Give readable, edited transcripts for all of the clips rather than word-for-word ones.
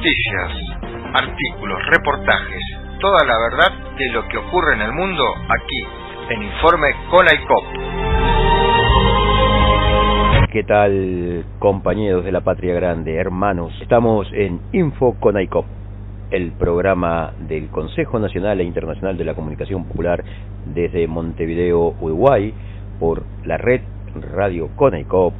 Noticias, artículos, reportajes, toda la verdad de lo que ocurre en el mundo aquí, en Informe CONAICOP. ¿Qué tal, compañeros de la Patria Grande, hermanos? Estamos en Info CONAICOP, el programa del Consejo Nacional e Internacional de la Comunicación Popular desde Montevideo, Uruguay, por la red Radio CONAICOP,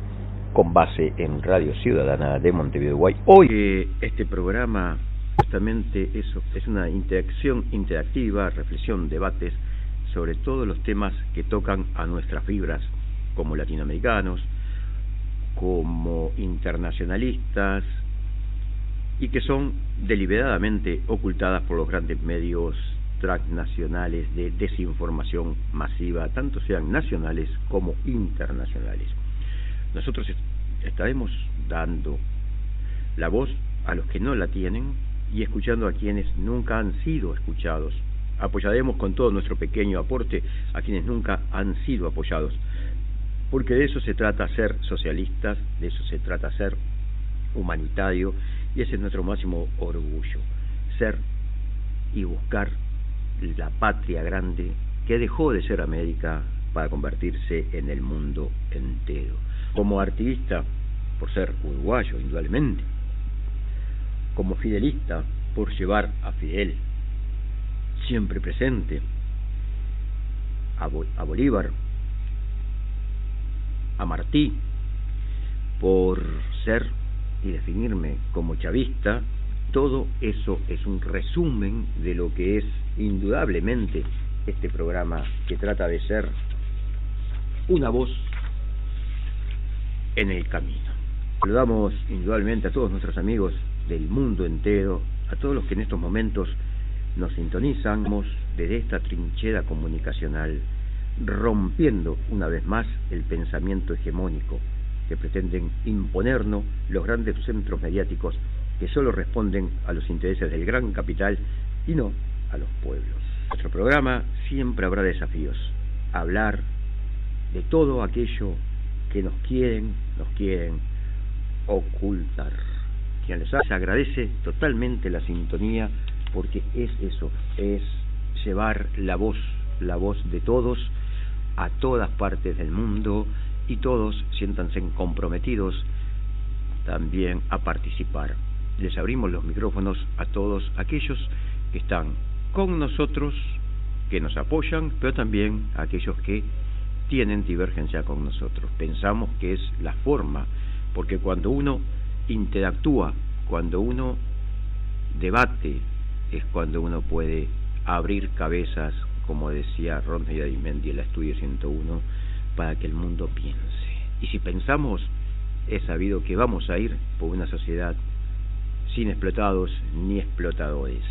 con base en Radio Ciudadana de Montevideo, Uruguay. Hoy este programa justamente eso, es una interacción interactiva, reflexión, debates sobre todos los temas que tocan a nuestras fibras, como latinoamericanos, como internacionalistas, y que son deliberadamente ocultadas por los grandes medios transnacionales de desinformación masiva, tanto sean nacionales como internacionales. Nosotros estaremos dando la voz a los que no la tienen y escuchando a quienes nunca han sido escuchados. Apoyaremos con todo nuestro pequeño aporte a quienes nunca han sido apoyados, porque de eso se trata ser socialistas, de eso se trata ser humanitario, y ese es nuestro máximo orgullo, ser y buscar la patria grande que dejó de ser América para convertirse en el mundo entero. Como activista, por ser uruguayo, indudablemente. Como fidelista, por llevar a Fidel siempre presente, a Bolívar, a Martí, por ser y definirme como chavista. Todo eso es un resumen de lo que es indudablemente este programa, que trata de ser una voz en el camino. Saludamos indudablemente a todos nuestros amigos del mundo entero, a todos los que en estos momentos nos sintonizan desde esta trinchera comunicacional, rompiendo una vez más el pensamiento hegemónico que pretenden imponernos los grandes centros mediáticos que solo responden a los intereses del gran capital y no a los pueblos. En nuestro programa siempre habrá desafíos, hablar de todo aquello que nos quieren ocultar. Quien les agradece totalmente la sintonía, porque es eso, es llevar la voz de todos a todas partes del mundo, y todos siéntanse comprometidos también a participar. Les abrimos los micrófonos a todos aquellos que están con nosotros, que nos apoyan, pero también a aquellos que tienen divergencia con nosotros. Pensamos que es la forma, porque cuando uno interactúa, cuando uno debate, es cuando uno puede abrir cabezas, como decía Rodney Arimendi en la Estudio 101, para que el mundo piense. Y si pensamos, es sabido que vamos a ir por una sociedad sin explotados ni explotadores.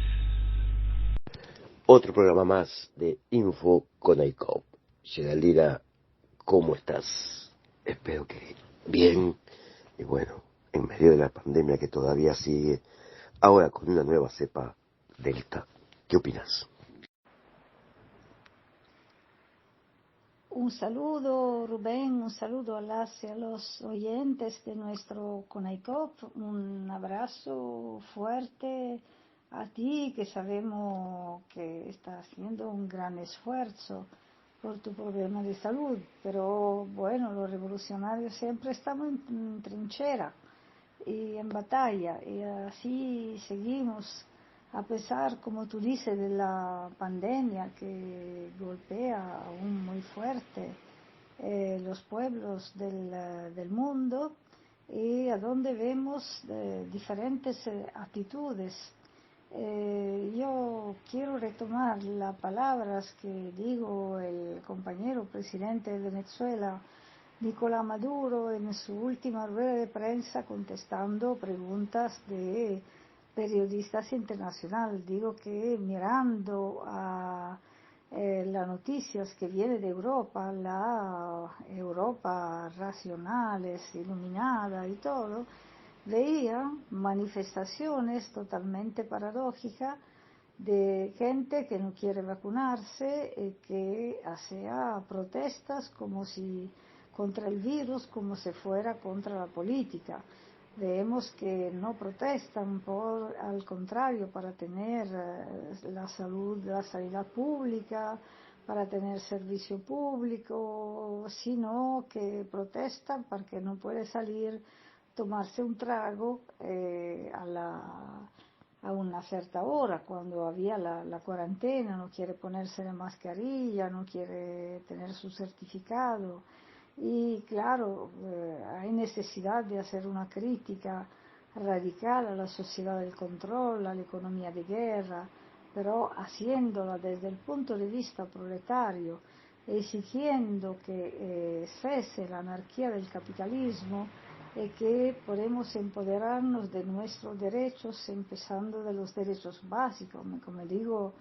Otro programa más de Info CONAICOP. Geraldina, ¿cómo estás? Espero que bien. Y bueno, en medio de la pandemia que todavía sigue, ahora con una nueva cepa Delta, ¿qué opinas? Un saludo, Rubén, un saludo a las y a los oyentes de nuestro CONAICOP, un abrazo fuerte a ti, que sabemos que estás haciendo un gran esfuerzo por tu problema de salud, pero bueno, los revolucionarios siempre estamos en trinchera y en batalla, y así seguimos, a pesar, como tú dices, de la pandemia que golpea aún muy fuerte los pueblos del mundo, y a donde vemos diferentes actitudes. Yo quiero retomar las palabras que dijo el compañero presidente de Venezuela, Nicolás Maduro, en su última rueda de prensa contestando preguntas de periodistas internacionales. Digo que mirando a las noticias que viene de Europa, la Europa racional, iluminada y todo, veía manifestaciones totalmente paradójicas de gente que no quiere vacunarse, que hacía protestas como si contra el virus, como si fuera contra la política. vemos que no protestan al contrario, para tener la sanidad pública, para tener servicio público, sino que protestan porque no puede salir tomarse un trago a una cierta hora, cuando había la cuarentena, no quiere ponerse la mascarilla, no quiere tener su certificado. Y claro, hay necesidad de hacer una crítica radical a la sociedad del control, a la economía de guerra, pero haciéndola desde el punto de vista proletario, exigiendo que cese la anarquía del capitalismo y que podemos empoderarnos de nuestros derechos, empezando de los derechos básicos. Como digo,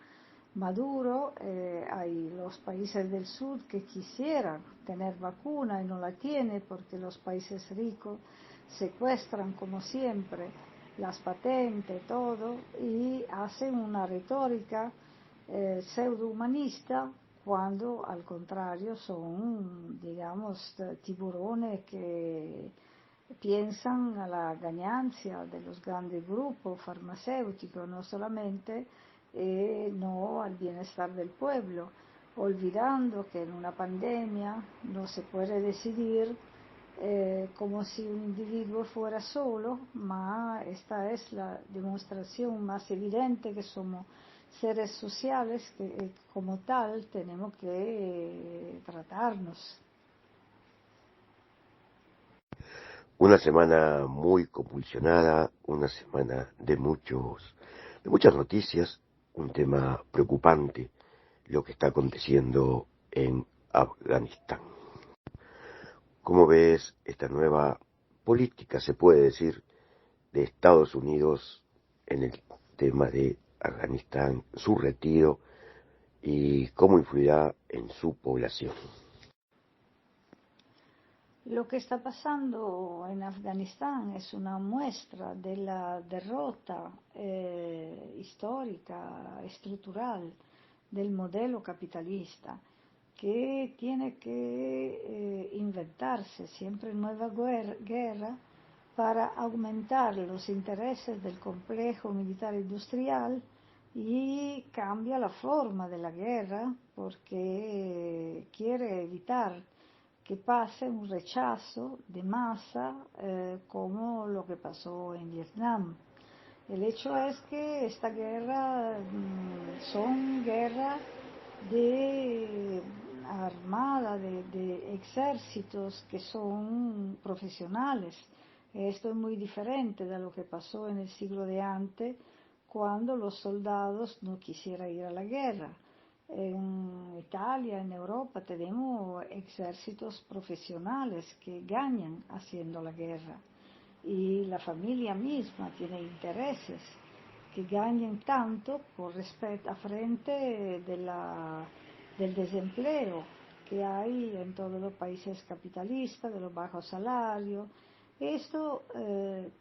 Maduro, hay los países del sur que quisieran tener vacuna y no la tienen porque los países ricos secuestran como siempre las patentes, todo, y hacen una retórica pseudo-humanista cuando al contrario son, digamos, tiburones que piensan a la ganancia de los grandes grupos farmacéuticos, no solamente no al bienestar del pueblo, olvidando que en una pandemia no se puede decidir como si un individuo fuera solo, ma esta es la demostración más evidente que somos seres sociales, que como tal tenemos que tratarnos. Una semana muy convulsionada, una semana de muchas noticias, un tema preocupante, lo que está aconteciendo en Afganistán. ¿Cómo ves esta nueva política, se puede decir, de Estados Unidos en el tema de Afganistán, su retiro y cómo influirá en su población? Lo que está pasando en Afganistán es una muestra de la derrota histórica, estructural del modelo capitalista, que tiene que inventarse siempre nueva guerra para aumentar los intereses del complejo militar industrial, y cambia la forma de la guerra porque quiere evitar que pase un rechazo de masa como lo que pasó en Vietnam. El hecho es que esta guerra son guerras de armada, de ejércitos que son profesionales. Esto es muy diferente de lo que pasó en el siglo de antes, cuando los soldados no quisieran ir a la guerra. En Italia, en Europa, tenemos ejércitos profesionales que ganan haciendo la guerra. Y la familia misma tiene intereses que ganan tanto por respecto a frente del desempleo que hay en todos los países capitalistas, de los bajos salarios. Esto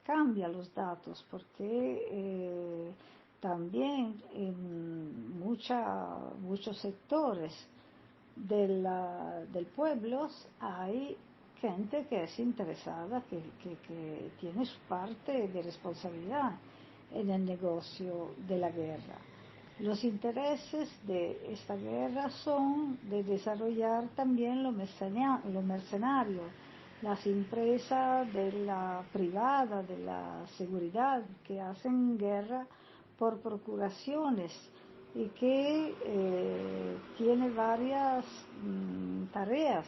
cambia los datos porque también en muchos sectores del pueblo hay gente que es interesada, que tiene su parte de responsabilidad en el negocio de la guerra. Los intereses de esta guerra son de desarrollar también lo mercenario, las empresas de la privada, de la seguridad, que hacen guerra por procuraciones y que tiene varias tareas,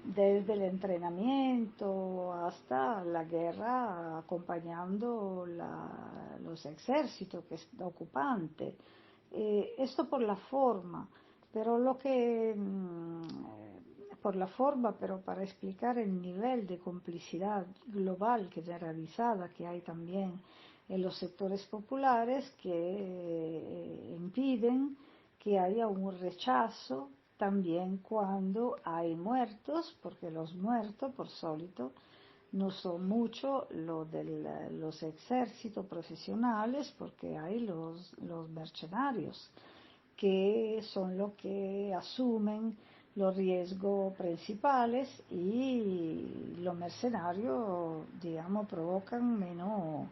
desde el entrenamiento hasta la guerra, acompañando los ejércitos que es ocupante. Esto por la forma, pero por la forma, pero para explicar el nivel de complicidad global generalizada que hay también en los sectores populares, que impiden que haya un rechazo también cuando hay muertos, porque los muertos, por sólido, no son mucho los ejércitos profesionales, porque hay los mercenarios, que son los que asumen los riesgos principales y los mercenarios, digamos, provocan menos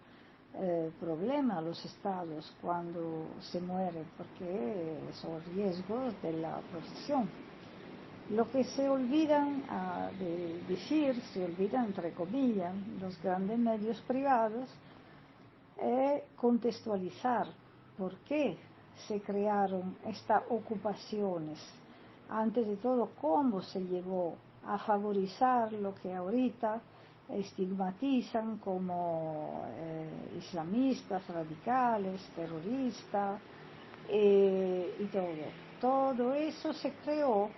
problemas a los estados cuando se mueren, porque son riesgos de la profesión. Lo que se olvidan de decir, se olvidan entre comillas, los grandes medios privados, es contextualizar por qué se crearon estas ocupaciones. Antes de todo, cómo se llegó a favorizar lo que ahorita estigmatizan como islamistas, radicales, terroristas y todo. Todo eso se creó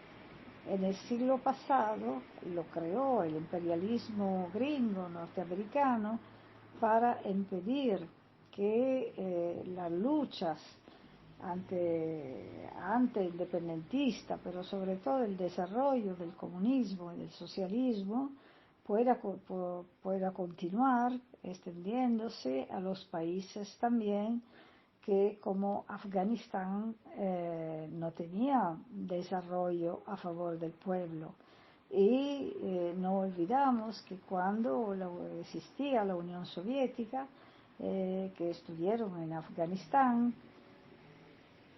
en el siglo pasado, lo creó el imperialismo gringo norteamericano para impedir que las luchas anti-independentista, pero sobre todo el desarrollo del comunismo y del socialismo pueda continuar extendiéndose a los países también que, como Afganistán, no tenía desarrollo a favor del pueblo. Y no olvidamos que cuando existía la Unión Soviética, que estuvieron en Afganistán,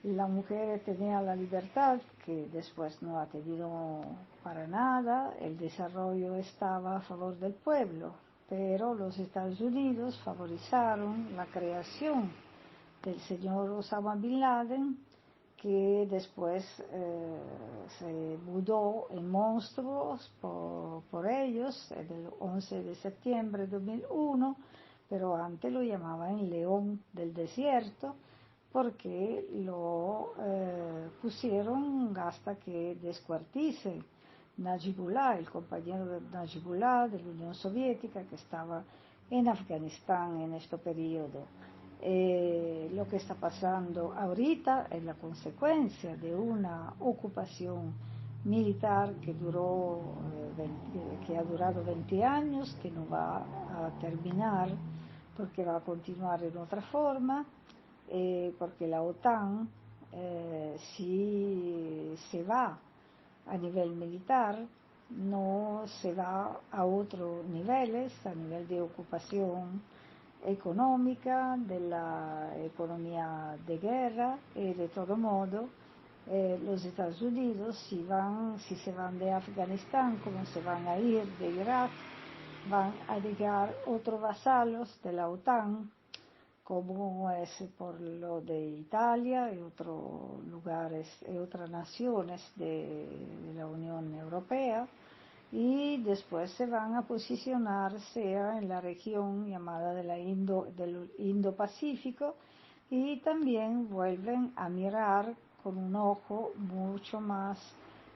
la mujer tenía la libertad, que después no ha tenido para nada, el desarrollo estaba a favor del pueblo, pero los Estados Unidos favorizaron la creación del señor Osama Bin Laden, que después se mudó en monstruos por ellos, el 11 de septiembre de 2001, pero antes lo llamaban León del Desierto, porque lo pusieron hasta que descuartice Najibullah, el compañero de Najibullah de la Unión Soviética, que estaba en Afganistán en este periodo. Lo que está pasando ahorita es la consecuencia de una ocupación militar que ha durado 20 años, que no va a terminar porque va a continuar en otra forma, porque la OTAN, si se va a nivel militar, no se va a otros niveles, a nivel de ocupación económica, de la economía de guerra, y de todo modo los Estados Unidos, si se van de Afganistán, como se van a ir de Irak, van a llegar otros vasalos de la OTAN, como es por lo de Italia y otros lugares y otras naciones de la Unión Europea, y después se van a posicionar sea en la región llamada del Indo-Pacífico, y también vuelven a mirar con un ojo mucho más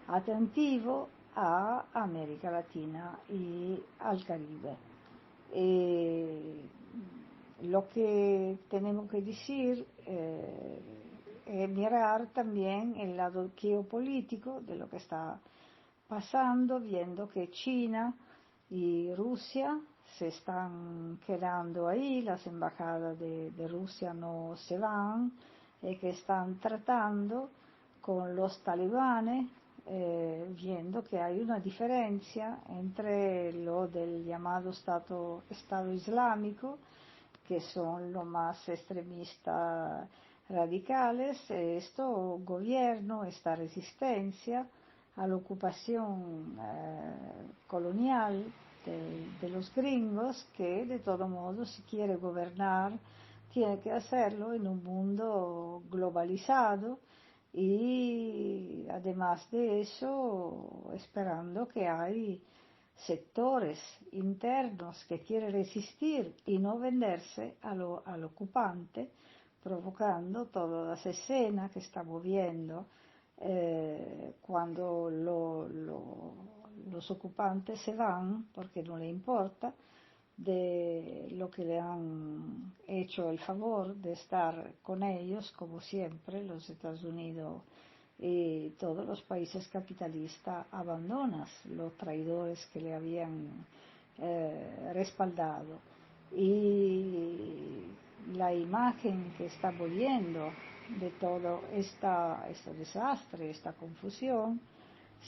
atentivo a América Latina y al Caribe. Lo que tenemos que decir es mirar también el lado geopolítico de lo que está pasando, viendo que China y Rusia se están quedando ahí, las embajadas de Rusia no se van, que están tratando con los talibanes, viendo que hay una diferencia entre lo del llamado Estado Islámico, que son los más extremistas radicales, gobierno, esta resistencia a la ocupación colonial de los gringos, que de todo modo, si quiere gobernar, tiene que hacerlo en un mundo globalizado, y además de eso esperando que hay sectores internos que quieren resistir y no venderse al ocupante, provocando todas las escenas que estamos viendo cuando los ocupantes se van porque no le importa de lo que le han hecho el favor de estar con ellos, como siempre los Estados Unidos y todos los países capitalistas abandonan los traidores que le habían respaldado. Y la imagen que estamos viendo de todo este desastre, esta confusión,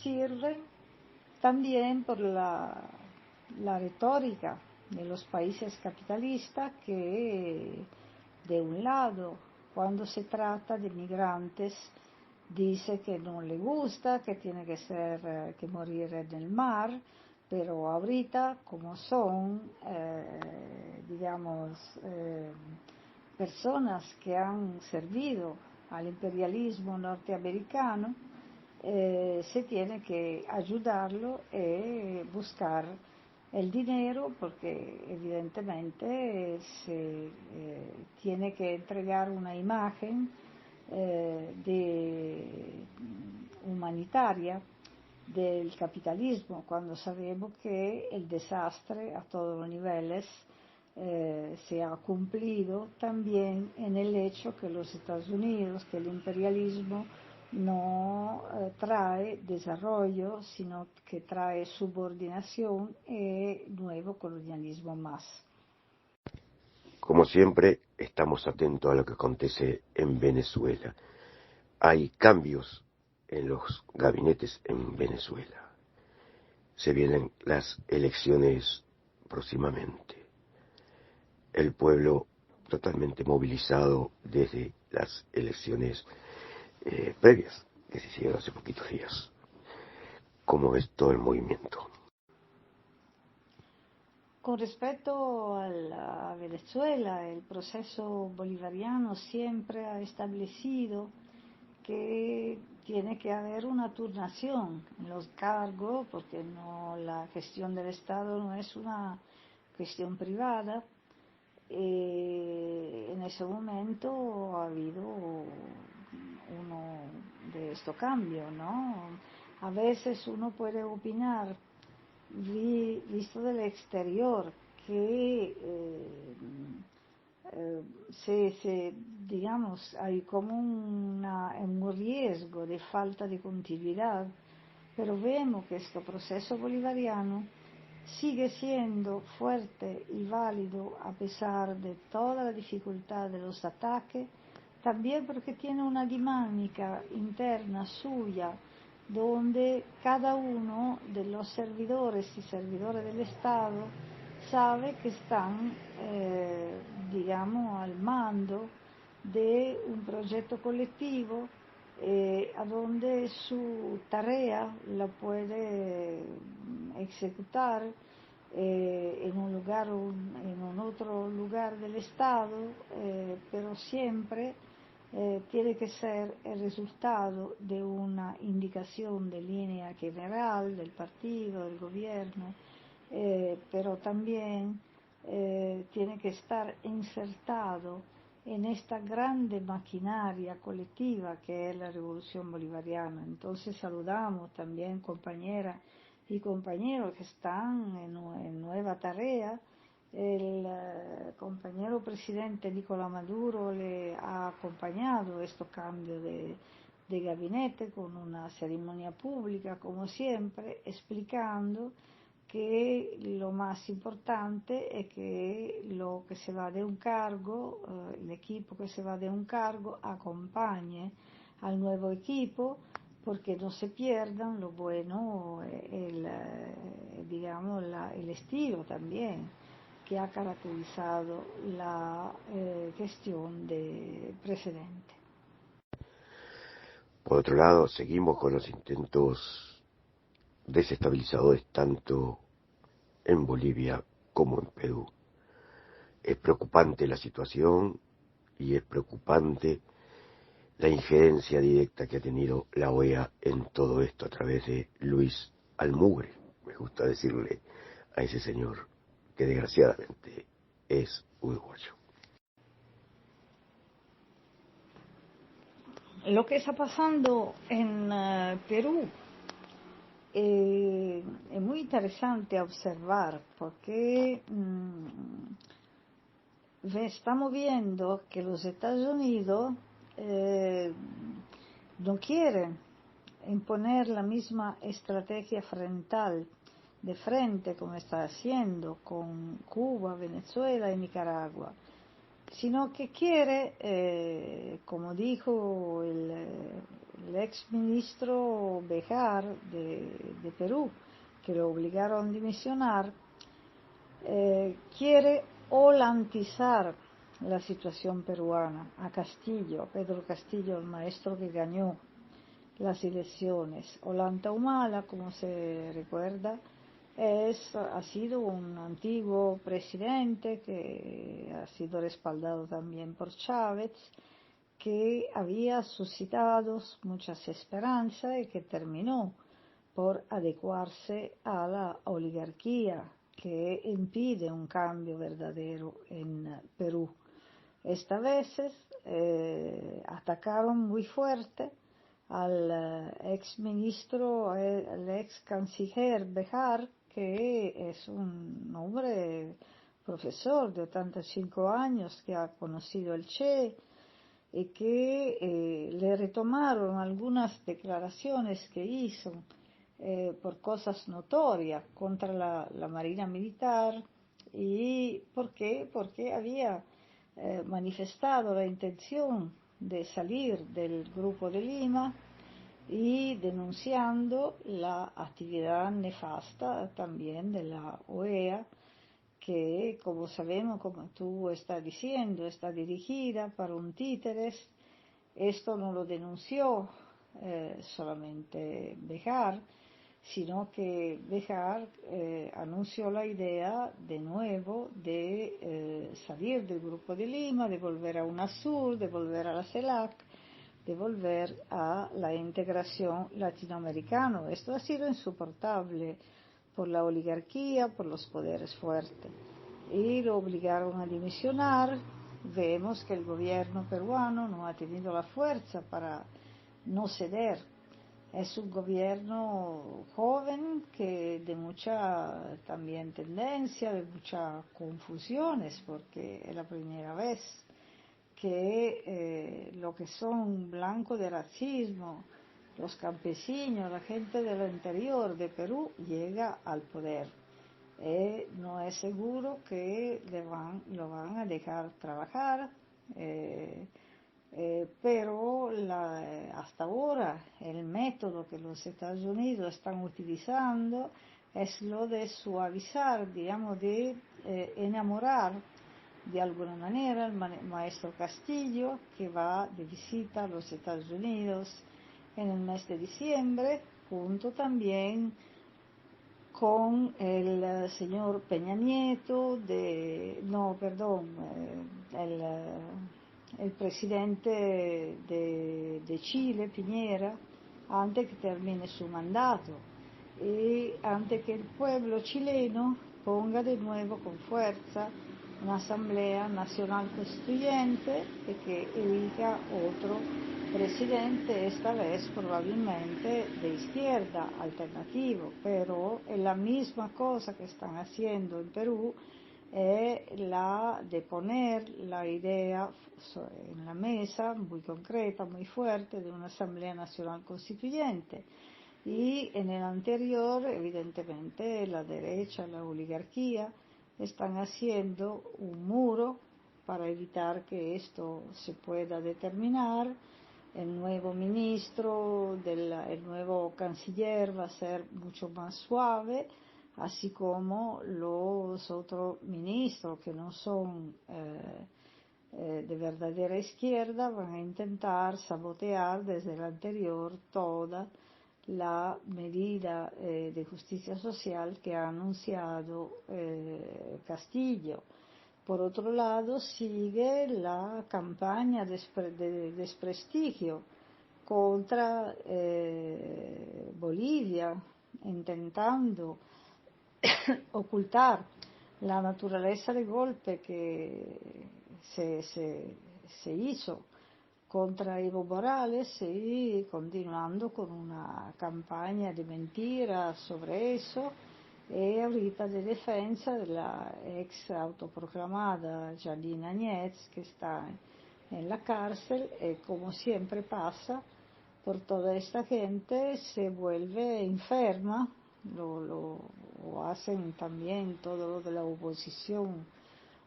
sirven también por la retórica de los países capitalistas que, de un lado, cuando se trata de migrantes, dice que no le gusta, que tiene que morir en el mar, pero ahorita, como son, personas que han servido al imperialismo norteamericano, se tiene que ayudarlo y buscar el dinero, porque evidentemente se tiene que entregar una imagen humanitaria del capitalismo, cuando sabemos que el desastre a todos los niveles se ha cumplido también en el hecho que los Estados Unidos, que el imperialismo no trae desarrollo, sino que trae subordinación y nuevo colonialismo más. Como siempre, estamos atentos a lo que acontece en Venezuela. Hay cambios en los gabinetes en Venezuela. Se vienen las elecciones próximamente. El pueblo totalmente movilizado desde las elecciones previas, que se hicieron hace poquitos días. ¿Cómo es todo el movimiento? Con respecto a Venezuela, el proceso bolivariano siempre ha establecido que tiene que haber una turnación en los cargos, porque no, la gestión del Estado no es una cuestión privada. En ese momento ha habido uno de estos cambios, ¿no? A veces uno puede opinar, visto del exterior, que digamos, hay como un riesgo de falta de continuidad, pero vemos que este proceso bolivariano sigue siendo fuerte y válido a pesar de toda la dificultad de los ataques, también porque tiene una dinámica interna suya, donde cada uno de los servidores y servidores del Estado sabe que están, al mando de un proyecto colectivo, a donde su tarea la puede ejecutar en un lugar o en un otro lugar del Estado, pero siempre tiene que ser el resultado de una indicación de línea general del partido, del gobierno, pero también tiene que estar insertado en esta grande maquinaria colectiva que es la revolución bolivariana. Entonces saludamos también compañeras y compañeros que están en nueva tarea. El compañero presidente Nicolás Maduro le ha acompañado este cambio de gabinete con una ceremonia pública, como siempre, explicando que lo más importante es que lo que se va de un cargo, el equipo que se va de un cargo, acompañe al nuevo equipo, porque no se pierdan lo bueno, el estilo también que ha caracterizado la gestión de precedente. Por otro lado, seguimos con los intentos desestabilizadores tanto en Bolivia como en Perú. Es preocupante la situación y es preocupante la injerencia directa que ha tenido la OEA en todo esto a través de Luis Almugre. Me gusta decirle a ese señor que desgraciadamente es uruguayo. Lo que está pasando en Perú es muy interesante observar, porque estamos viendo que los Estados Unidos no quieren imponer la misma estrategia frontal de frente como está haciendo con Cuba, Venezuela y Nicaragua, sino que quiere, como dijo el ex ministro Bejar de Perú, que lo obligaron a dimisionar, quiere holantizar la situación peruana a Castillo, Pedro Castillo, el maestro que ganó las elecciones. Ollanta Humala, como se recuerda, ha sido un antiguo presidente que ha sido respaldado también por Chávez, que había suscitado muchas esperanzas y que terminó por adecuarse a la oligarquía que impide un cambio verdadero en Perú. Esta vez atacaron muy fuerte al ex ministro, al ex canciller Bejar, que es un hombre profesor de 85 años que ha conocido el Che y que le retomaron algunas declaraciones que hizo por cosas notorias contra la Marina Militar. ¿Y por qué? Porque había manifestado la intención de salir del Grupo de Lima y denunciando la actividad nefasta también de la OEA, que, como sabemos, como tú estás diciendo, está dirigida para un títeres. Esto no lo denunció solamente Bejar, sino que Bejar anunció la idea de nuevo de salir del Grupo de Lima, de volver a UNASUR, de volver a la CELAC, de volver a la integración latinoamericana. Esto ha sido insoportable por la oligarquía, por los poderes fuertes, y lo obligaron a dimisionar. Vemos que el gobierno peruano no ha tenido la fuerza para no ceder. Es un gobierno joven que de mucha también tendencia, de muchas confusiones, porque es la primera vez que lo que son blancos de racismo, los campesinos, la gente del interior de Perú llega al poder. No es seguro que lo van a dejar trabajar, pero hasta ahora el método que los Estados Unidos están utilizando es lo de suavizar, digamos, de enamorar de alguna manera el maestro Castillo, que va de visita a los Estados Unidos en el mes de diciembre, junto también con el señor Peña Nieto, el presidente de Chile, Piñera, antes que termine su mandato y antes que el pueblo chileno ponga de nuevo con fuerza una Asamblea Nacional Constituyente y que elija otro presidente, esta vez probablemente de izquierda, alternativo, pero es la misma cosa que están haciendo en Perú, la de poner la idea en la mesa, muy concreta, muy fuerte, de una Asamblea Nacional Constituyente. Y en el anterior, evidentemente, la derecha, la oligarquía, están haciendo un muro para evitar que esto se pueda determinar. El nuevo ministro, el nuevo canciller va a ser mucho más suave, así como los otros ministros que no son de verdadera izquierda van a intentar sabotear desde el anterior toda la medida de justicia social que ha anunciado Castillo. Por otro lado, sigue la campaña de desprestigio contra Bolivia, intentando ocultar la naturaleza del golpe que se hizo contra Evo Morales y continuando con una campaña de mentiras sobre eso, y ahorita de defensa de la ex autoproclamada Janine Áñez, que está en la cárcel. Como siempre pasa, por toda esta gente se vuelve enferma, lo hacen también todo lo de la oposición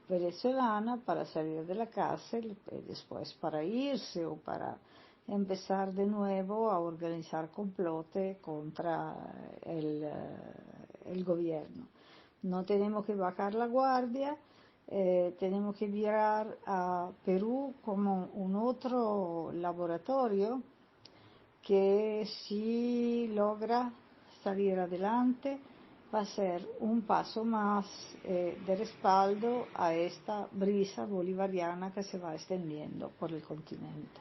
venezolana para salir de la cárcel y después para irse o para empezar de nuevo a organizar complotes contra el gobierno. No tenemos que bajar la guardia, tenemos que mirar a Perú como un otro laboratorio que si logra salir adelante va a ser un paso más de respaldo a esta brisa bolivariana que se va extendiendo por el continente.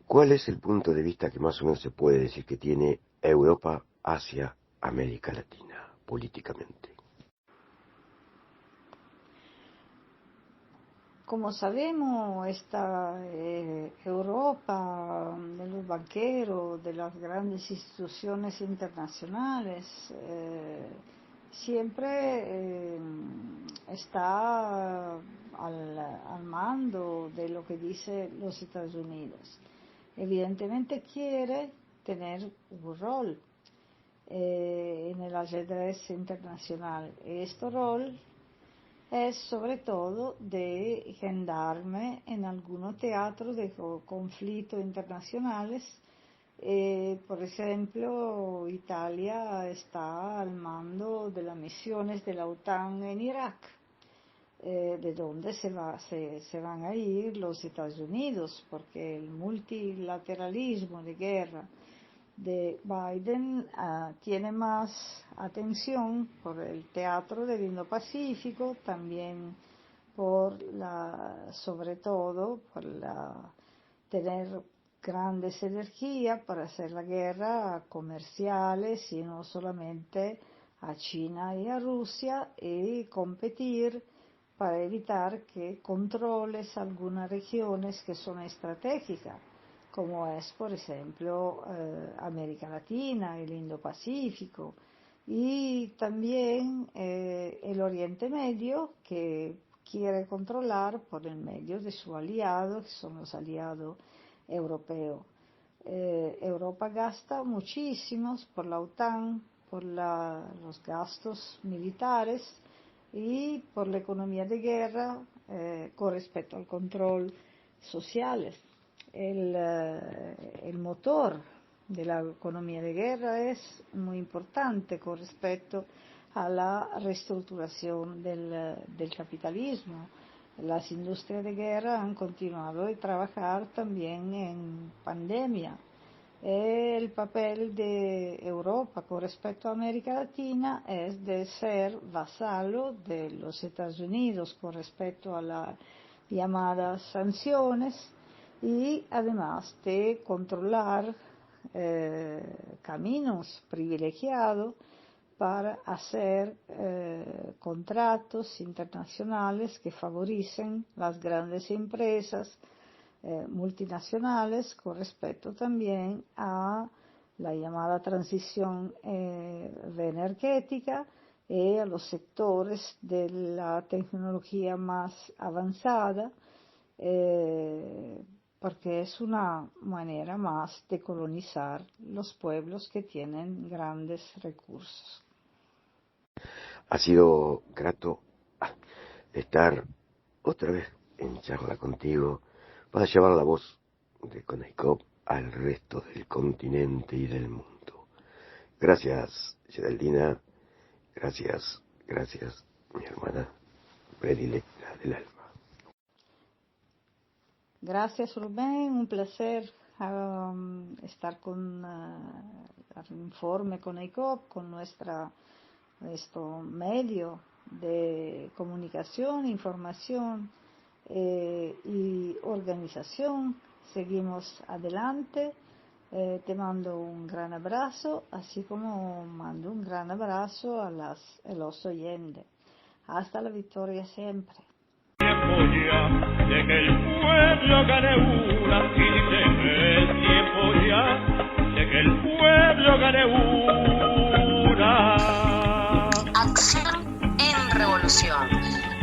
¿Cuál es el punto de vista que más o menos se puede decir que tiene Europa hacia América Latina políticamente? Como sabemos, esta Europa de los banqueros, de las grandes instituciones internacionales, siempre está al mando de lo que dice los Estados Unidos. Evidentemente quiere tener un rol en el ajedrez internacional. Este rol es sobre todo de gendarme en algunos teatros de conflictos internacionales. Por ejemplo, Italia está al mando de las misiones de la OTAN en Irak, de donde se van a ir los Estados Unidos, porque el multilateralismo de guerra de Biden tiene más atención por el teatro del Indo-Pacífico, también sobre todo por tener grandes energías para hacer la guerra comerciales y no solamente a China y a Rusia, y competir para evitar que controles algunas regiones que son estratégicas, como es, por ejemplo, América Latina, el Indo-Pacífico, y también el Oriente Medio, que quiere controlar por el medio de sus aliados, que son los aliados europeos. Europa gasta muchísimos por la OTAN, por los gastos militares y por la economía de guerra con respecto al control social. El motor de la economía de guerra es muy importante con respecto a la reestructuración del capitalismo. Las industrias de guerra han continuado a trabajar también en pandemia. El papel de Europa con respecto a América Latina es de ser vasallo de los Estados Unidos con respecto a las llamadas sanciones, y además de controlar caminos privilegiados para hacer contratos internacionales que favorecen las grandes empresas multinacionales con respecto también a la llamada transición energética y a los sectores de la tecnología más avanzada, porque es una manera más de colonizar los pueblos que tienen grandes recursos. Ha sido grato estar otra vez en charla contigo para llevar la voz de CONAICOP al resto del continente y del mundo. Gracias, Geraldina. Gracias, mi hermana predilecta del alma. Gracias, Rubén. Un placer estar con el informe CONAICOP, con nuestro medio de comunicación, información y organización. Seguimos adelante. Te mando un gran abrazo, así como mando un gran abrazo a los oyentes. Hasta la victoria siempre. Tiempo ya de que el pueblo gane una, y dice que es tiempo ya de que el pueblo gane una. Acción en revolución,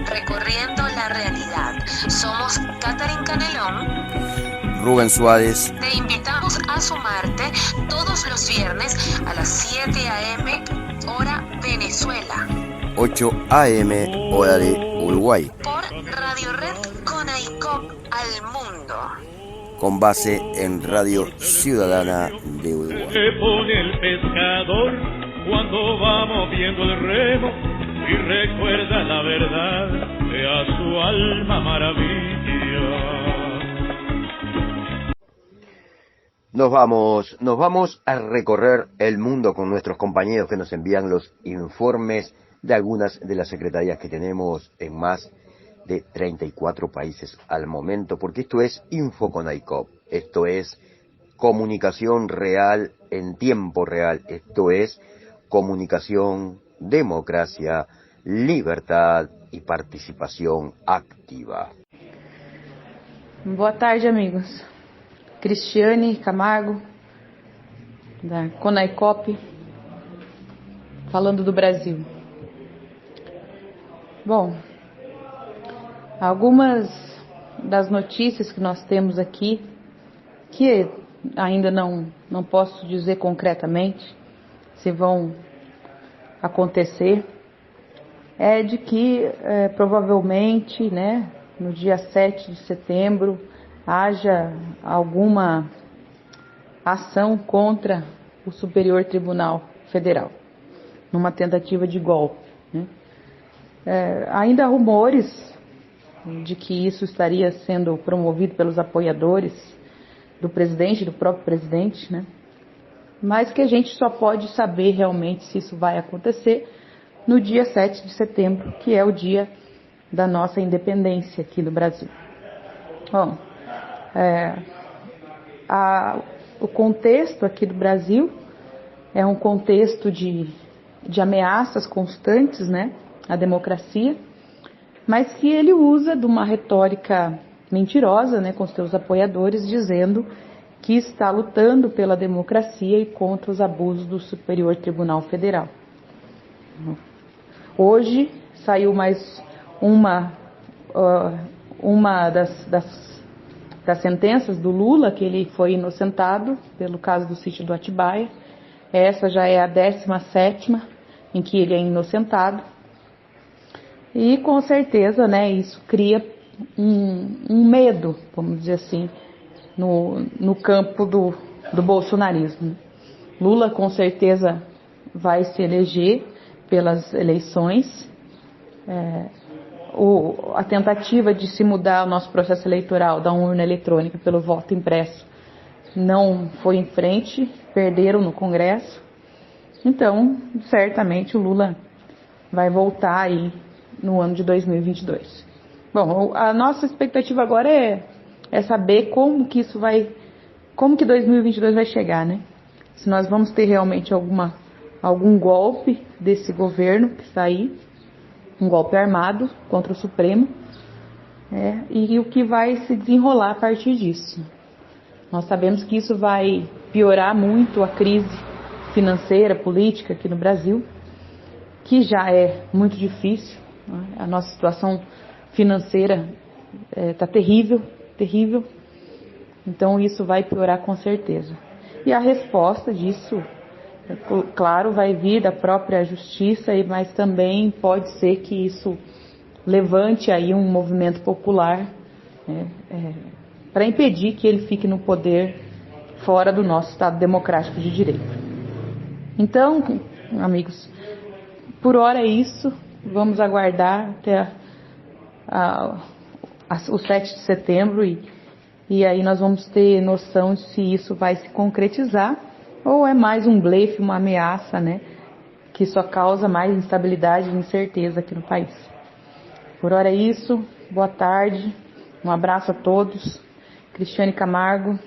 recorriendo la realidad. Somos Catherine Canelón, Rubén Suárez. Te invitamos a sumarte todos los viernes a las 7 a.m. hora Venezuela. 8 AM, hora de Uruguay. Por Radio Red CONAICOP al mundo. Con base en Radio Ciudadana de Uruguay. Se pone el pescador cuando va moviendo el remo y recuerda la verdad de a su alma maravilla. Nos vamos a recorrer el mundo con nuestros compañeros que nos envían los informes de algunas de las secretarías que tenemos en más de 34 países al momento, porque esto es InfoConaicop, esto es comunicación real en tiempo real, esto es comunicación, democracia, libertad y participación activa. Boa tarde, amigos. Cristiane Camargo, da CONAICOP, falando do Brasil. Bom, algumas das notícias que nós temos aqui, que ainda não posso dizer concretamente se vão acontecer, é de que provavelmente, né, no dia 7 de setembro, haja alguma ação contra o Superior Tribunal Federal, numa tentativa de golpe, né? Ainda há rumores de que isso estaria sendo promovido pelos apoiadores do presidente, do próprio presidente, né? Mas que a gente só pode saber realmente se isso vai acontecer no dia 7 de setembro, que é o dia da nossa independência aqui no Brasil. Bom, o contexto aqui do Brasil é um contexto de ameaças constantes, né, à democracia, mas que ele usa de uma retórica mentirosa, né, com seus apoiadores, dizendo que está lutando pela democracia e contra os abusos do Superior Tribunal Federal. Hoje saiu mais uma das sentenças do Lula, que ele foi inocentado pelo caso do sítio do Atibaia. Essa já é a 17ª em que ele é inocentado. E com certeza, né, isso cria um medo, vamos dizer assim, no campo do bolsonarismo. Lula com certeza vai se eleger pelas eleições. A tentativa de se mudar o nosso processo eleitoral da urna eletrônica pelo voto impresso não foi em frente, perderam no Congresso. Então, certamente o Lula vai voltar aí no ano de 2022. Bom, a nossa expectativa agora é saber como que 2022 vai chegar, né? Se nós vamos ter realmente algum golpe desse governo que está aí, um golpe armado contra o Supremo, e o que vai se desenrolar a partir disso. Nós sabemos que isso vai piorar muito a crise financeira, política aqui no Brasil, que já é muito difícil, né? A nossa situação financeira está terrível. Então isso vai piorar com certeza. E a resposta disso, claro, vai vir da própria justiça, mas também pode ser que isso levante aí um movimento popular, para impedir que ele fique no poder fora do nosso Estado democrático de direito. Então, amigos, por hora é isso. Vamos aguardar até o 7 de setembro e aí nós vamos ter noção de se isso vai se concretizar ou é mais um blefe, uma ameaça, né, que só causa mais instabilidade e incerteza aqui no país. Por hora é isso. Boa tarde. Um abraço a todos. Cristiane Camargo,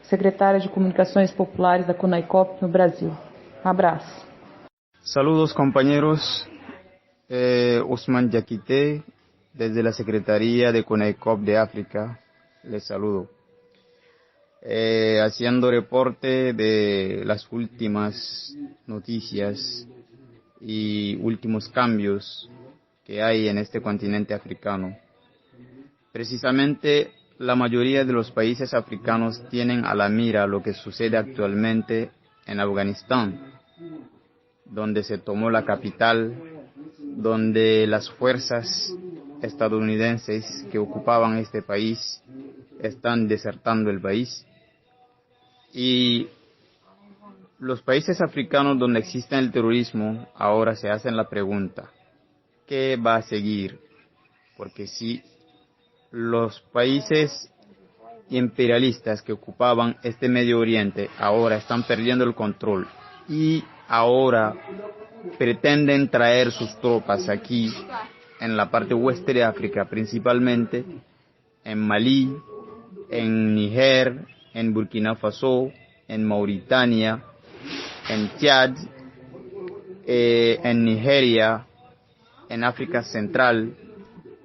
secretária de Comunicações Populares da CONAICOP no Brasil. Un abrazo. Saludos compañeros, Osman Yaquité, desde la Secretaría de CONAICOP de África, les saludo. Haciendo reporte de las últimas noticias y últimos cambios que hay en este continente africano. Precisamente la mayoría de los países africanos tienen a la mira lo que sucede actualmente en Afganistán, donde se tomó la capital donde las fuerzas estadounidenses que ocupaban este país están desertando el país. Y los países africanos donde existe el terrorismo ahora se hacen la pregunta, ¿qué va a seguir? Porque si los países imperialistas que ocupaban este Medio Oriente ahora están perdiendo el control y ahora pretenden traer sus tropas aquí en la parte oeste de África, principalmente en Malí, en Níger, en Burkina Faso, en Mauritania, en Chad, en Nigeria, en África Central,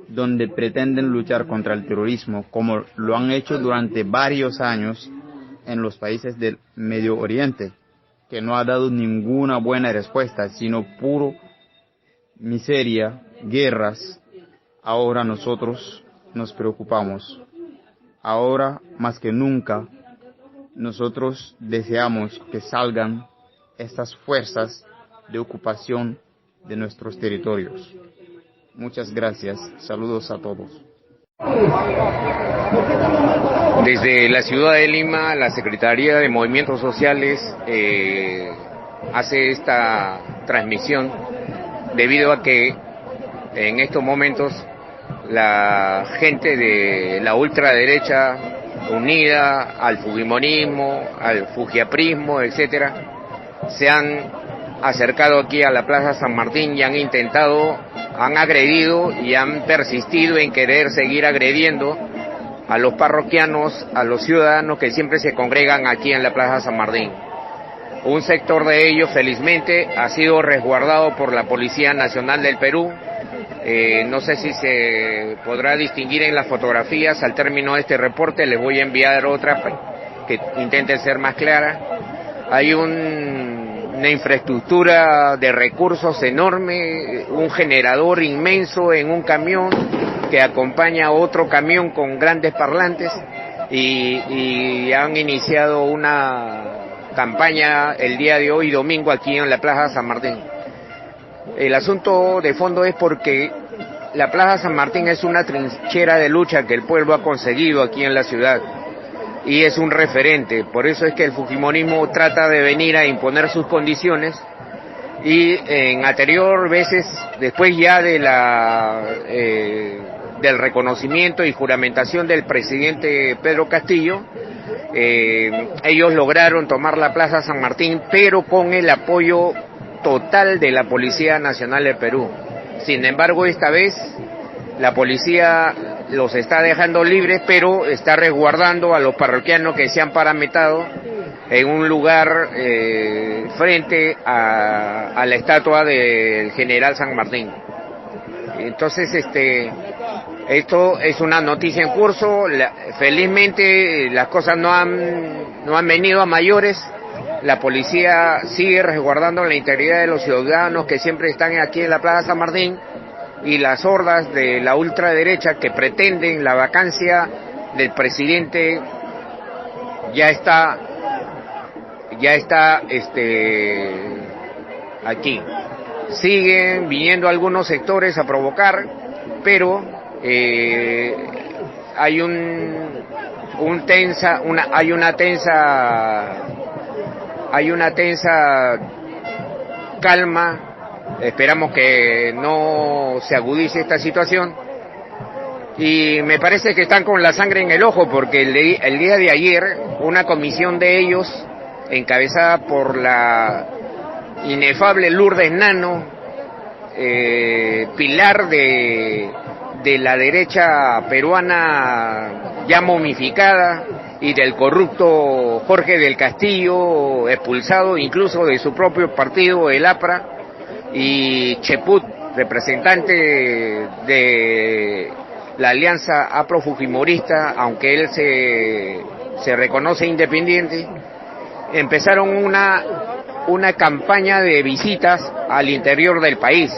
donde pretenden luchar contra el terrorismo, como lo han hecho durante varios años en los países del Medio Oriente, que no ha dado ninguna buena respuesta, sino puro miseria, guerras. Ahora nosotros nos preocupamos. Ahora, más que nunca, nosotros deseamos que salgan estas fuerzas de ocupación de nuestros territorios. Muchas gracias. Saludos a todos. Desde la ciudad de Lima, la Secretaría de Movimientos Sociales hace esta transmisión debido a que en estos momentos la gente de la ultraderecha unida al fujimorismo, al fujiaprismo, etcétera, se han acercado aquí a la Plaza San Martín y han agredido y han persistido en querer seguir agrediendo a los parroquianos, a los ciudadanos que siempre se congregan aquí en la Plaza San Martín. Un sector de ellos, felizmente, ha sido resguardado por la Policía Nacional del Perú. No sé si se podrá distinguir en las fotografías. Al término de este reporte les voy a enviar otra que intente ser más clara. Hay una infraestructura de recursos enorme, un generador inmenso en un camión que acompaña a otro camión con grandes parlantes y han iniciado una campaña el día de hoy, domingo, aquí en la Plaza San Martín. El asunto de fondo es porque la Plaza San Martín es una trinchera de lucha que el pueblo ha conseguido aquí en la ciudad y es un referente. Por eso es que el fujimorismo trata de venir a imponer sus condiciones y en anterior veces, después ya de del reconocimiento y juramentación del presidente Pedro Castillo, ellos lograron tomar la Plaza San Martín, pero con el apoyo total de la Policía Nacional de Perú. Sin embargo, esta vez la policía los está dejando libres, pero está resguardando a los parroquianos que se han parametado en un lugar frente a la estatua del general San Martín. Entonces, esto es una noticia en curso. Felizmente las cosas no han venido a mayores. La policía sigue resguardando la integridad de los ciudadanos que siempre están aquí en la Plaza San Martín, y las hordas de la ultraderecha que pretenden la vacancia del presidente ya está aquí. Siguen viniendo algunos sectores a provocar, pero hay una tensa calma. Esperamos que no se agudice esta situación, y me parece que están con la sangre en el ojo, porque el día de ayer una comisión de ellos, encabezada por la inefable Lourdes Nano, pilar de la derecha peruana ya momificada, y del corrupto Jorge del Castillo, expulsado incluso de su propio partido, el APRA, y Cheput, representante de la alianza afrofujimorista, aunque él se reconoce independiente, empezaron una campaña de visitas al interior del país.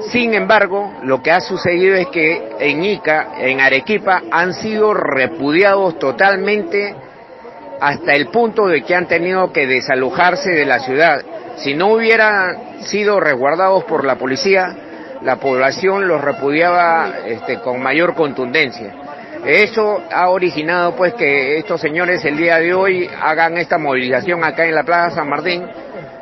Sin embargo, lo que ha sucedido es que en Ica, en Arequipa, han sido repudiados totalmente, hasta el punto de que han tenido que desalojarse de la ciudad. Si no hubieran sido resguardados por la policía, la población los repudiaba con mayor contundencia. Eso ha originado pues que estos señores el día de hoy hagan esta movilización acá en la Plaza San Martín,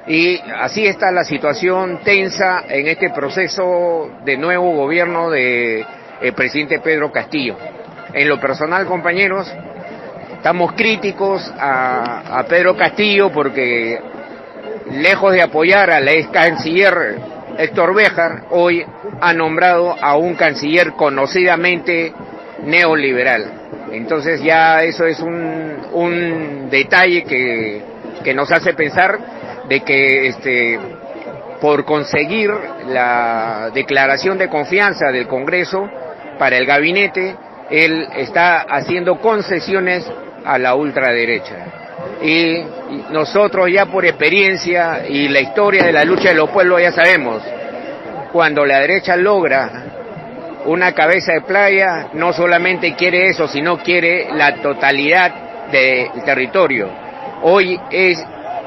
y así está la situación tensa en este proceso de nuevo gobierno del presidente Pedro Castillo. En lo personal, compañeros, estamos críticos a Pedro Castillo porque, lejos de apoyar al ex canciller Héctor Béjar, hoy ha nombrado a un canciller conocidamente neoliberal. Entonces ya eso es un detalle que nos hace pensar de que por conseguir la declaración de confianza del Congreso para el gabinete, él está haciendo concesiones a la ultraderecha. Y nosotros ya por experiencia y la historia de la lucha de los pueblos ya sabemos, cuando la derecha logra una cabeza de playa, no solamente quiere eso, sino quiere la totalidad del territorio. Hoy es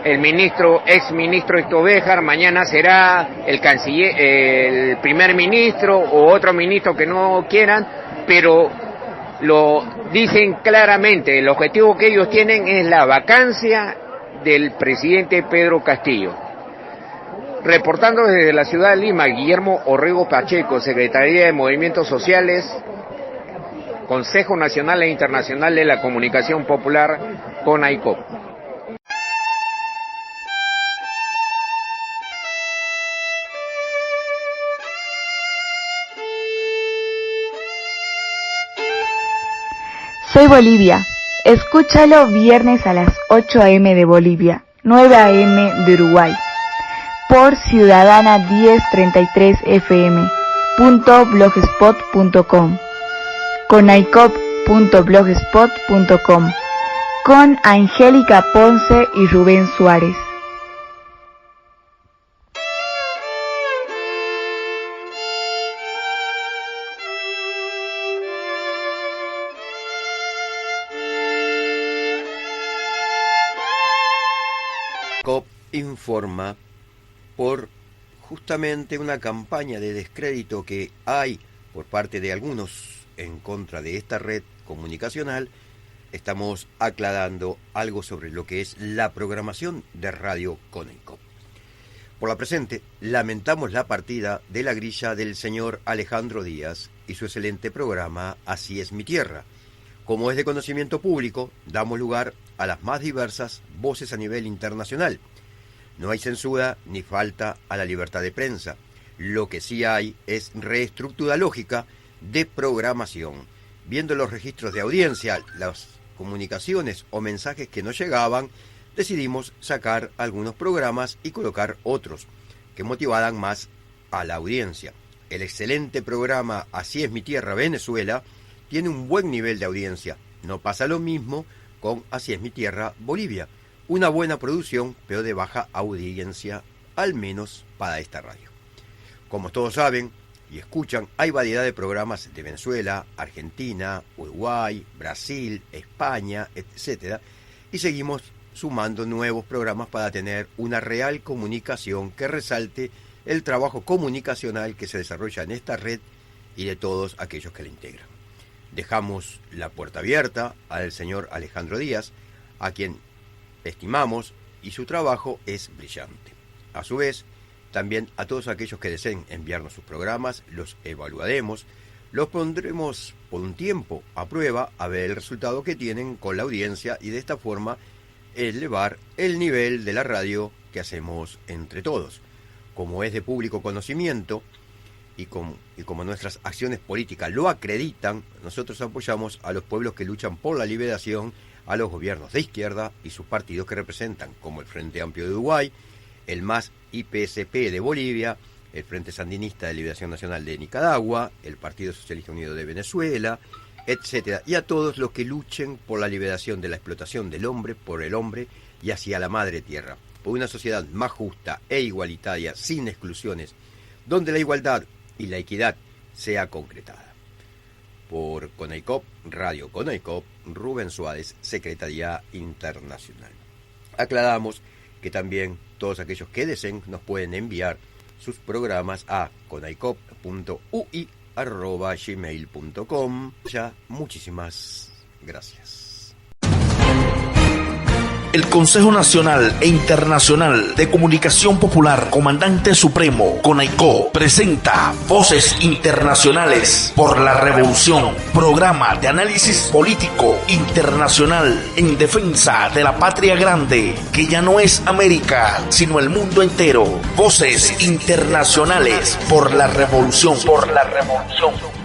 el ex ministro Héctor Béjar, mañana será el canciller, el primer ministro o otro ministro que no quieran, pero lo dicen claramente, el objetivo que ellos tienen es la vacancia del presidente Pedro Castillo. Reportando desde la ciudad de Lima, Guillermo Orrego Pacheco, Secretaría de Movimientos Sociales, Consejo Nacional e Internacional de la Comunicación Popular, CONAICOP. Soy Bolivia. Escúchalo viernes a las 8 a.m. de Bolivia, 9 a.m. de Uruguay, por Ciudadana 1033 FM.blogspot.com, conaicop.blogspot.com, con Angélica Ponce y Rubén Suárez. COP informa por justamente una campaña de descrédito que hay por parte de algunos en contra de esta red comunicacional. Estamos aclarando algo sobre lo que es la programación de Radio CONAICOP. Por la presente, lamentamos la partida de la grilla del señor Alejandro Díaz y su excelente programa Así es mi tierra. Como es de conocimiento público, damos lugar a las más diversas voces a nivel internacional. No hay censura ni falta a la libertad de prensa. Lo que sí hay es reestructura lógica de programación. Viendo los registros de audiencia, las comunicaciones o mensajes que nos llegaban, decidimos sacar algunos programas y colocar otros que motivaran más a la audiencia. El excelente programa Así es mi tierra Venezuela tiene un buen nivel de audiencia. No pasa lo mismo con Así es mi tierra Bolivia. Una buena producción, pero de baja audiencia, al menos para esta radio. Como todos saben y escuchan, hay variedad de programas de Venezuela, Argentina, Uruguay, Brasil, España, etc. Y seguimos sumando nuevos programas para tener una real comunicación que resalte el trabajo comunicacional que se desarrolla en esta red y de todos aquellos que la integran. Dejamos la puerta abierta al señor Alejandro Díaz, a quien estimamos y su trabajo es brillante. A su vez, también a todos aquellos que deseen enviarnos sus programas, los evaluaremos, los pondremos por un tiempo a prueba a ver el resultado que tienen con la audiencia y de esta forma elevar el nivel de la radio que hacemos entre todos. Como es de público conocimiento, y como nuestras acciones políticas lo acreditan, nosotros apoyamos a los pueblos que luchan por la liberación, a los gobiernos de izquierda y sus partidos que representan, como el Frente Amplio de Uruguay, el MAS IPSP de Bolivia, el Frente Sandinista de Liberación Nacional de Nicaragua, el Partido Socialista Unido de Venezuela, etc. Y a todos los que luchen por la liberación de la explotación del hombre por el hombre y hacia la madre tierra, por una sociedad más justa e igualitaria, sin exclusiones, donde la igualdad y la equidad sea concretada. Por CONAICOP, Radio CONAICOP, Rubén Suárez, Secretaría Internacional. Aclaramos que también todos aquellos que deseen nos pueden enviar sus programas a conaicop.ui@gmail.com. Ya, muchísimas gracias. El Consejo Nacional e Internacional de Comunicación Popular, Comandante Supremo, CONAICOP, presenta Voces Internacionales por la Revolución, programa de análisis político internacional en defensa de la patria grande, que ya no es América, sino el mundo entero. Voces Internacionales por la Revolución.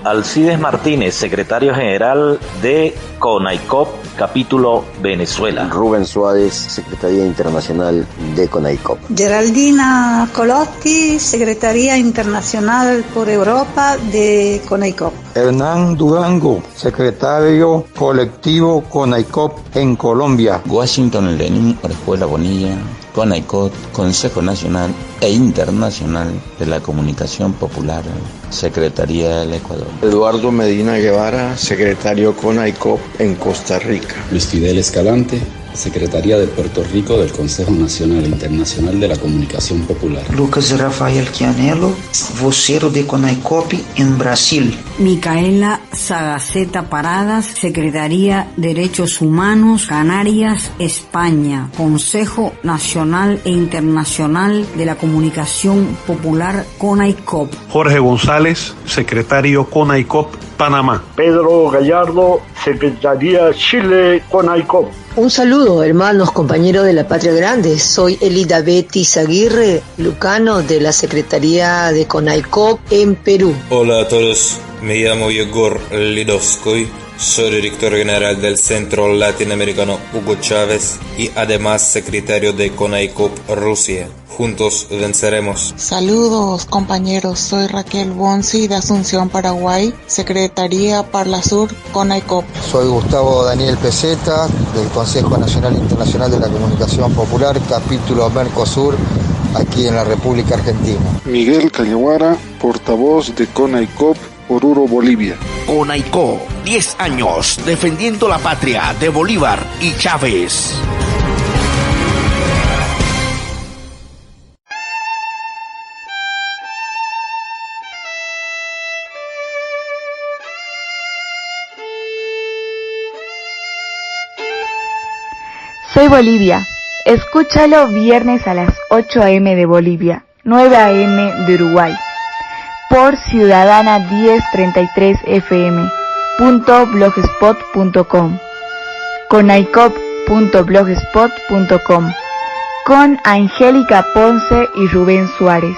Alcides Martínez, secretario general de CONAICOP, capítulo Venezuela. Rubén Suárez, Secretaría Internacional de CONAICOP. Geraldina Colotti, Secretaría Internacional por Europa de CONAICOP. Hernán Durango, Secretario Colectivo CONAICOP en Colombia. Washington Lenin, Escuela Bonilla, CONAICOP, Consejo Nacional e Internacional de la Comunicación Popular, Secretaría del Ecuador. Eduardo Medina Guevara, Secretario CONAICOP en Costa Rica. Luis Fidel Escalante, Secretaría de Puerto Rico del Consejo Nacional e Internacional de la Comunicación Popular. Lucas Rafael Chianello, vocero de CONAICOP en Brasil. Micaela Sagaceta Paradas, Secretaría Derechos Humanos, Canarias, España, Consejo Nacional e Internacional de la Comunicación Popular, CONAICOP. Jorge González, Secretario CONAICOP, Panamá. Pedro Gallardo, Secretaría Chile, CONAICOP. Un saludo, hermanos, compañeros de la Patria Grande. Soy Elida Betty Aguirre, Lucano, de la Secretaría de CONAICOP en Perú. Hola a todos, me llamo Yegor Lidovskoy, soy director general del Centro Latinoamericano Hugo Chávez y además secretario de CONAICOP Rusia. Juntos venceremos. Saludos, compañeros, soy Raquel Bonsi de Asunción, Paraguay, Secretaría Parlasur, CONAICOP. Soy Gustavo Daniel Peseta, del Consejo Nacional e Internacional de la Comunicación Popular, capítulo Mercosur, aquí en la República Argentina. Miguel Cañaguara, portavoz de CONAICOP, Oruro, Bolivia. CONAICOP, 10 años defendiendo la patria de Bolívar y Chávez. Soy Bolivia. Escúchalo viernes a las 8 a.m. de Bolivia, 9 a.m. de Uruguay, por Ciudadana 1033 FM.blogspot.com, conaicop.blogspot.com, con Angélica Ponce y Rubén Suárez.